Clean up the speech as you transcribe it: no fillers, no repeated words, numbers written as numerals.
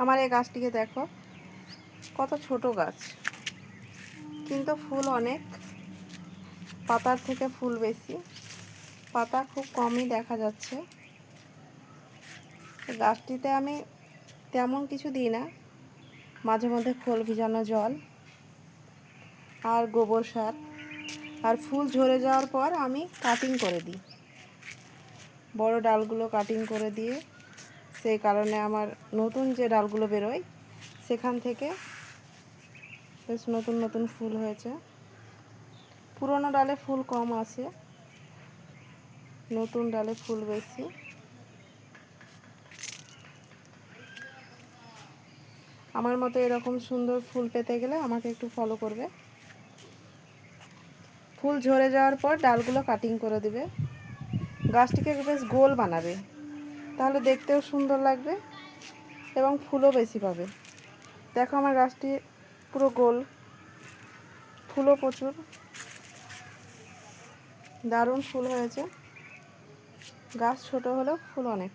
আমার এই গাছটিকে দেখো, কত ছোট গাছ, কিন্তু ফুল অনেক। পাতার থেকে ফুল বেশি, পাতা খুব কমই দেখা যাচ্ছে। গাছটিতে আমি তেমন কিছু দিই না, মাঝে মধ্যে খোল ভিজানো জল আর গোবর সার, আর ফুল ঝরে যাওয়ার পর আমি কাটিং করে দিই, বড় ডালগুলো কাটিং করে দিয়ে, সেই কারণে আমার নতুন যে ডালগুলো বেরোয় সেখান থেকে বেশ নতুন নতুন ফুল হয়েছে। পুরনো ডালে ফুল কম আসে, নতুন ডালে ফুল বেশি। আমার মতো এরকম সুন্দর ফুল পেতে গেলে আমাকে একটু ফলো করবে। ফুল ঝরে যাওয়ার পর ডালগুলো কাটিং করে দিবে, গাছটিকে বেশ গোল বানাবে, তাহলে দেখতেও সুন্দর লাগবে এবং ফুলও বেশি পাবে। দেখো আমার গাছটি পুরো গোল, ফুলও প্রচুর, দারুণ ফুল হয়েছে। গাছ ছোট হলেও ফুল অনেক।